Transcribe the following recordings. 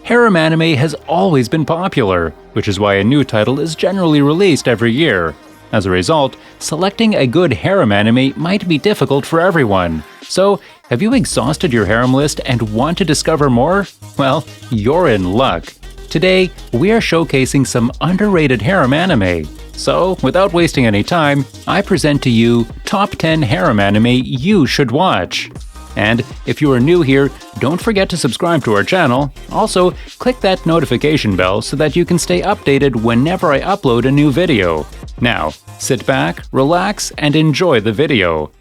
Harem anime has always been popular, which is why a new title is generally released every year. As a result, selecting a good harem anime might be difficult for everyone. So, have you exhausted your harem list and want to discover more? Well, you're in luck. Today, we are showcasing some underrated harem anime. So, without wasting any time, I present to you Top 10 Harem Anime You Should Watch. And if you are new here, don't forget to subscribe to our channel. Also, click that notification bell so that you can stay updated whenever I upload a new video. Now, sit back, relax, and enjoy the video.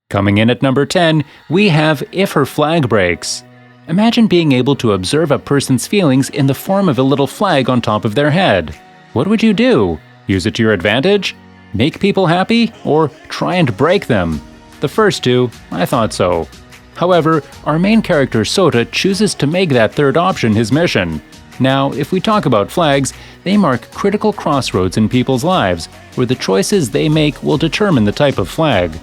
Coming in at number 10, we have If Her Flag Breaks. Imagine being able to observe a person's feelings in the form of a little flag on top of their head. What would you do? Use it to your advantage? Make people happy? Or try and break them? The first two, I thought so. However, our main character Sota chooses to make that third option his mission. Now, if we talk about flags, they mark critical crossroads in people's lives, where the choices they make will determine the type of flag.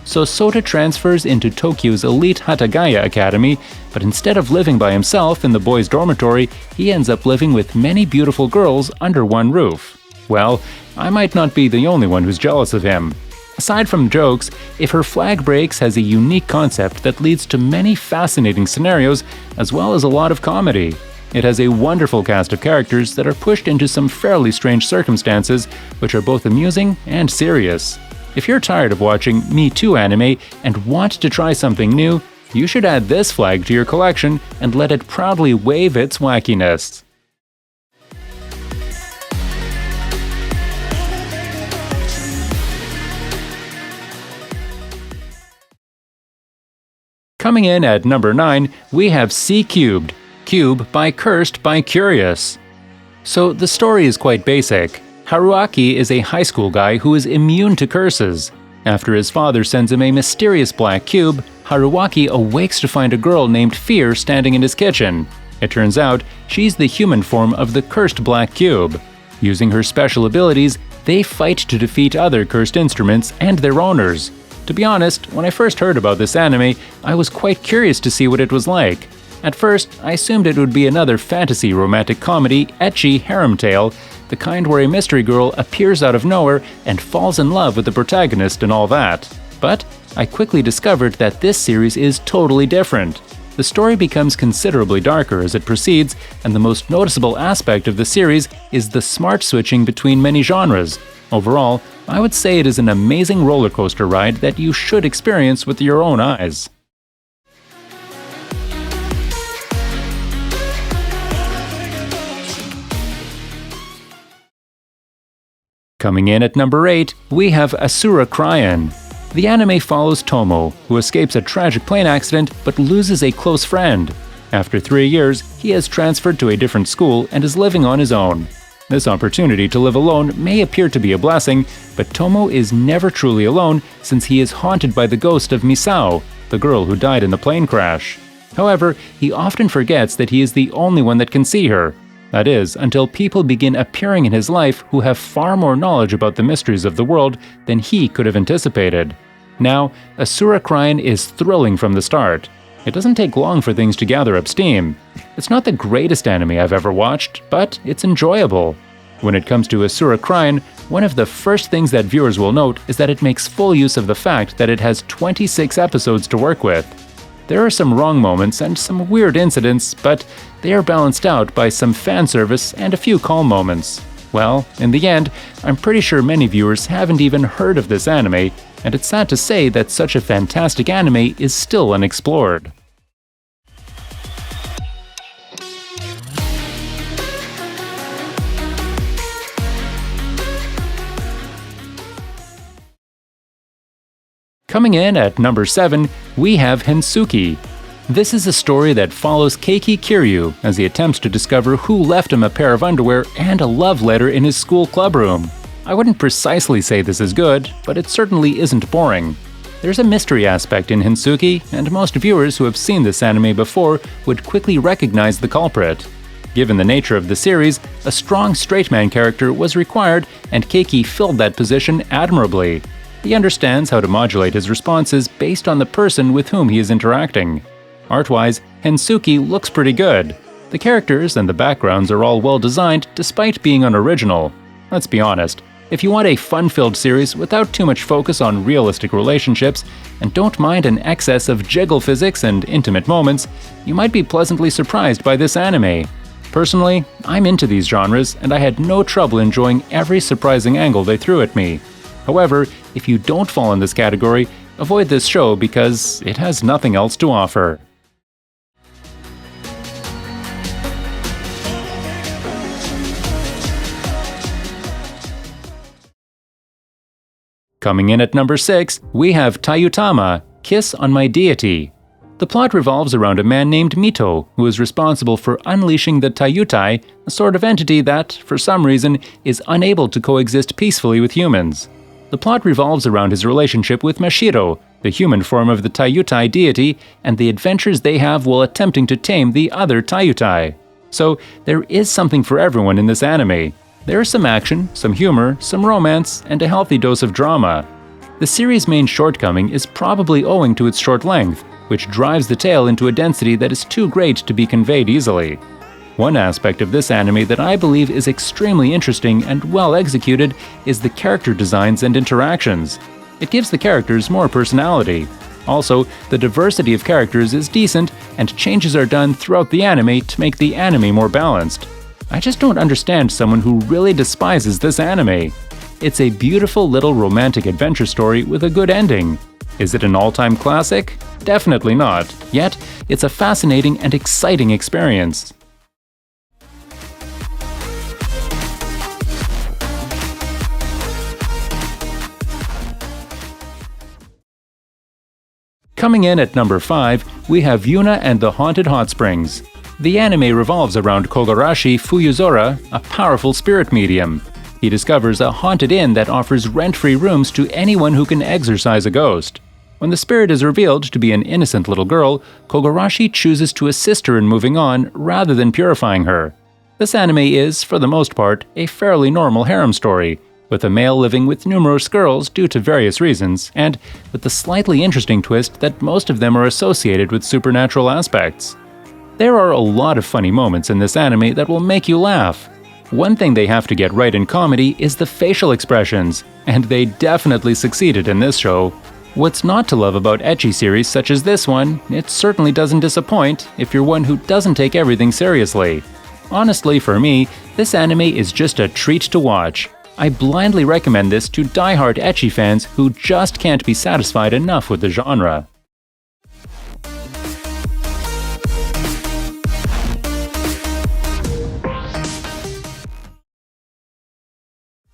So Sota transfers into Tokyo's elite Hatagaya Academy, but instead of living by himself in the boys' dormitory, he ends up living with many beautiful girls under one roof. Well, I might not be the only one who's jealous of him. Aside from jokes, If Her Flag Breaks has a unique concept that leads to many fascinating scenarios, as well as a lot of comedy. It has a wonderful cast of characters that are pushed into some fairly strange circumstances, which are both amusing and serious. If you're tired of watching Me Too anime and want to try something new, you should add this flag to your collection and let it proudly wave its wackiness. Coming in at number 9, we have C Cubed, Cube by Cursed by Curious. So the story is quite basic. Haruaki is a high school guy who is immune to curses. After his father sends him a mysterious black cube, Haruaki awakes to find a girl named Fear standing in his kitchen. It turns out she's the human form of the cursed black cube. Using her special abilities, they fight to defeat other cursed instruments and their owners. To be honest, when I first heard about this anime, I was quite curious to see what it was like. At first, I assumed it would be another fantasy romantic comedy, ecchi harem tale, the kind where a mystery girl appears out of nowhere and falls in love with the protagonist and all that. But I quickly discovered that this series is totally different. The story becomes considerably darker as it proceeds, and the most noticeable aspect of the series is the smart switching between many genres. Overall, I would say it is an amazing roller coaster ride that you should experience with your own eyes. Coming in at number 8, we have ASURA CRYIN. The anime follows Tomo, who escapes a tragic plane accident but loses a close friend. After 3 years, he has transferred to a different school and is living on his own. This opportunity to live alone may appear to be a blessing, but Tomo is never truly alone since he is haunted by the ghost of Misao, the girl who died in the plane crash. However, he often forgets that he is the only one that can see her. That is, until people begin appearing in his life who have far more knowledge about the mysteries of the world than he could have anticipated. Now, ASURA CRYIN is thrilling from the start. It doesn't take long for things to gather up steam. It's not the greatest anime I've ever watched, but it's enjoyable. When it comes to ASURA CRYIN, one of the first things that viewers will note is that it makes full use of the fact that it has 26 episodes to work with. There are some wrong moments and some weird incidents, but they are balanced out by some fan service and a few calm moments. Well, in the end, I'm pretty sure many viewers haven't even heard of this anime, and it's sad to say that such a fantastic anime is still unexplored. Coming in at number 7, we have Hensuki. This is a story that follows Keiki Kiryu as he attempts to discover who left him a pair of underwear and a love letter in his school clubroom. I wouldn't precisely say this is good, but it certainly isn't boring. There's a mystery aspect in Hinsuki, and most viewers who have seen this anime before would quickly recognize the culprit. Given the nature of the series, a strong straight man character was required, and Keiki filled that position admirably. He understands how to modulate his responses based on the person with whom he is interacting. Art-wise, Hinsuki looks pretty good. The characters and the backgrounds are all well designed despite being unoriginal. Let's be honest, if you want a fun-filled series without too much focus on realistic relationships and don't mind an excess of jiggle physics and intimate moments, you might be pleasantly surprised by this anime. Personally, I'm into these genres and I had no trouble enjoying every surprising angle they threw at me. However, if you don't fall in this category, avoid this show because it has nothing else to offer. Coming in at number 6, we have TAYUTAMA, Kiss on My Deity. The plot revolves around a man named Mito, who is responsible for unleashing the Tayutai, a sort of entity that, for some reason, is unable to coexist peacefully with humans. The plot revolves around his relationship with Mashiro, the human form of the Tayutai deity, and the adventures they have while attempting to tame the other Tayutai. So, there is something for everyone in this anime. There is some action, some humor, some romance, and a healthy dose of drama. The series' main shortcoming is probably owing to its short length, which drives the tale into a density that is too great to be conveyed easily. One aspect of this anime that I believe is extremely interesting and well executed is the character designs and interactions. It gives the characters more personality. Also, the diversity of characters is decent, and changes are done throughout the anime to make the anime more balanced. I just don't understand someone who really despises this anime. It's a beautiful little romantic adventure story with a good ending. Is it an all-time classic? Definitely not. Yet, it's a fascinating and exciting experience. Coming in at number 5, we have Yuna and the Haunted Hot Springs. The anime revolves around Kogarashi Fuyuzora, a powerful spirit medium. He discovers a haunted inn that offers rent-free rooms to anyone who can exorcise a ghost. When the spirit is revealed to be an innocent little girl, Kogarashi chooses to assist her in moving on rather than purifying her. This anime is, for the most part, a fairly normal harem story, with a male living with numerous girls due to various reasons, and with the slightly interesting twist that most of them are associated with supernatural aspects. There are a lot of funny moments in this anime that will make you laugh. One thing they have to get right in comedy is the facial expressions, and they definitely succeeded in this show. What's not to love about ecchi series such as this one, it certainly doesn't disappoint if you're one who doesn't take everything seriously. Honestly, for me, this anime is just a treat to watch. I blindly recommend this to die-hard ecchi fans who just can't be satisfied enough with the genre.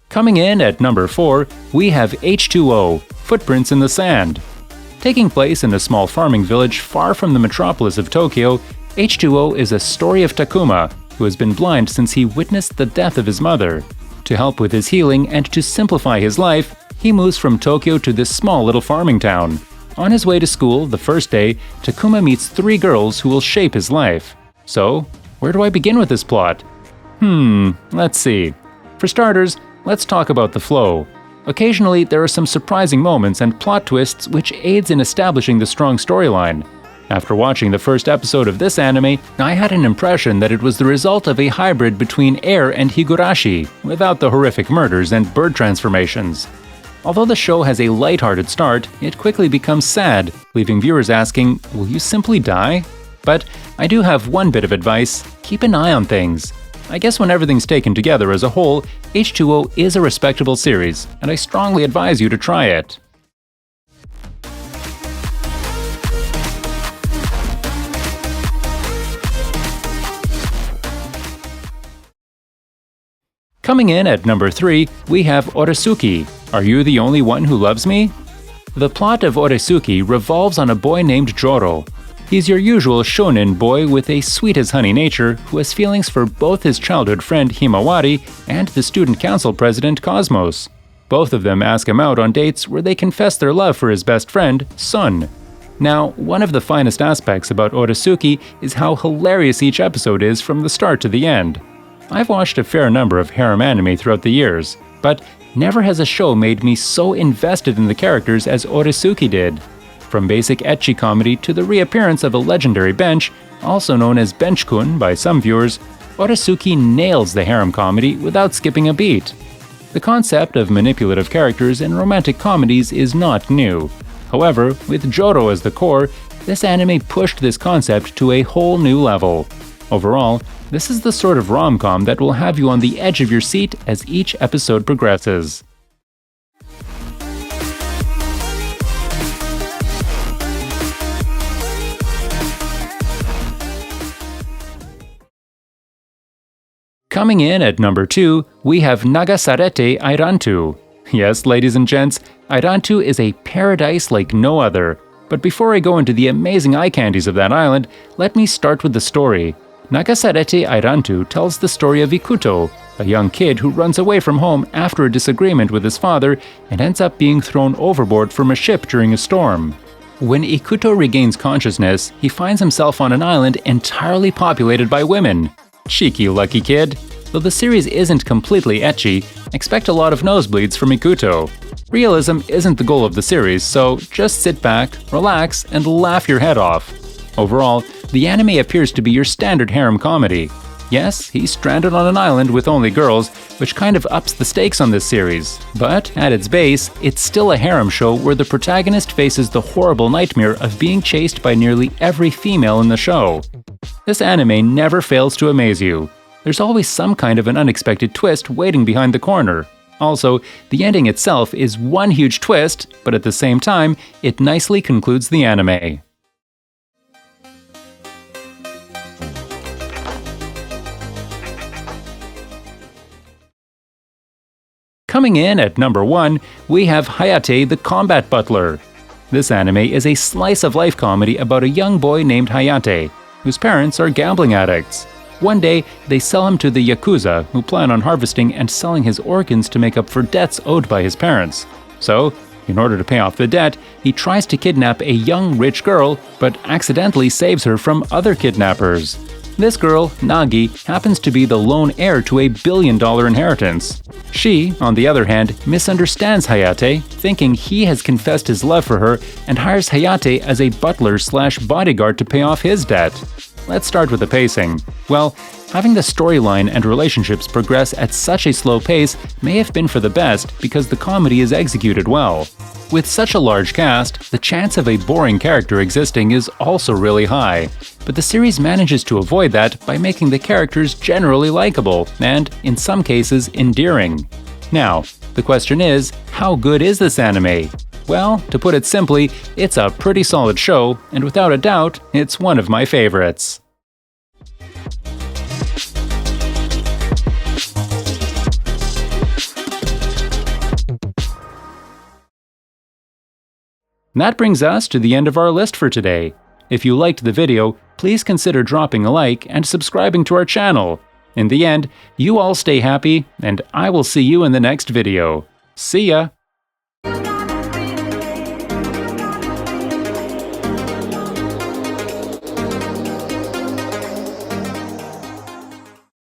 Coming in at number 4, we have H2O, Footprints in the Sand. Taking place in a small farming village far from the metropolis of Tokyo, H2O is a story of Takuma, who has been blind since he witnessed the death of his mother. To help with his healing and to simplify his life, he moves from Tokyo to this small little farming town. On his way to school, the first day, Takuma meets 3 girls who will shape his life. So, where do I begin with this plot? Let's see. For starters, let's talk about the flow. Occasionally, there are some surprising moments and plot twists which aids in establishing the strong storyline. After watching the first episode of this anime, I had an impression that it was the result of a hybrid between Air and Higurashi, without the horrific murders and bird transformations. Although the show has a lighthearted start, it quickly becomes sad, leaving viewers asking, will you simply die? But I do have one bit of advice: keep an eye on things. I guess when everything's taken together as a whole, H2O is a respectable series, and I strongly advise you to try it. Coming in at number 3, we have Oresuki, Are You the Only One Who Loves Me? The plot of Oresuki revolves on a boy named Joro. He's your usual shonen boy with a sweet-as-honey nature who has feelings for both his childhood friend Himawari and the student council president Cosmos. Both of them ask him out on dates where they confess their love for his best friend, Sun. Now, one of the finest aspects about Oresuki is how hilarious each episode is from the start to the end. I've watched a fair number of harem anime throughout the years, but never has a show made me so invested in the characters as Oresuki did. From basic ecchi comedy to the reappearance of a legendary bench, also known as Bench-kun by some viewers, Oresuki nails the harem comedy without skipping a beat. The concept of manipulative characters in romantic comedies is not new. However, with Joro as the core, this anime pushed this concept to a whole new level. Overall, this is the sort of rom-com that will have you on the edge of your seat as each episode progresses. Coming in at number 2, we have Nagasarete AIRANTOU. Yes, ladies and gents, AIRANTOU is a paradise like no other. But before I go into the amazing eye candies of that island, let me start with the story. Nagasarete AIRANTOU tells the story of Ikuto, a young kid who runs away from home after a disagreement with his father and ends up being thrown overboard from a ship during a storm. When Ikuto regains consciousness, he finds himself on an island entirely populated by women. Cheeky lucky kid. Though the series isn't completely ecchi, expect a lot of nosebleeds from Ikuto. Realism isn't the goal of the series, so just sit back, relax, and laugh your head off. Overall, the anime appears to be your standard harem comedy. Yes, he's stranded on an island with only girls, which kind of ups the stakes on this series. But at its base, it's still a harem show where the protagonist faces the horrible nightmare of being chased by nearly every female in the show. This anime never fails to amaze you. There's always some kind of an unexpected twist waiting behind the corner. Also, the ending itself is one huge twist, but at the same time, it nicely concludes the anime. Coming in at number 1, we have Hayate the Combat Butler. This anime is a slice-of-life comedy about a young boy named Hayate, whose parents are gambling addicts. One day, they sell him to the Yakuza, who plan on harvesting and selling his organs to make up for debts owed by his parents. So, in order to pay off the debt, he tries to kidnap a young rich girl, but accidentally saves her from other kidnappers. This girl, Nagi, happens to be the lone heir to a billion-dollar inheritance. She, on the other hand, misunderstands Hayate, thinking he has confessed his love for her, and hires Hayate as a butler/bodyguard to pay off his debt. Let's start with the pacing. Well, having the storyline and relationships progress at such a slow pace may have been for the best because the comedy is executed well. With such a large cast, the chance of a boring character existing is also really high, but the series manages to avoid that by making the characters generally likable and, in some cases, endearing. Now, the question is, how good is this anime? Well, to put it simply, it's a pretty solid show, and without a doubt, it's one of my favorites. That brings us to the end of our list for today. If you liked the video, please consider dropping a like and subscribing to our channel. In the end, you all stay happy, and I will see you in the next video. See ya!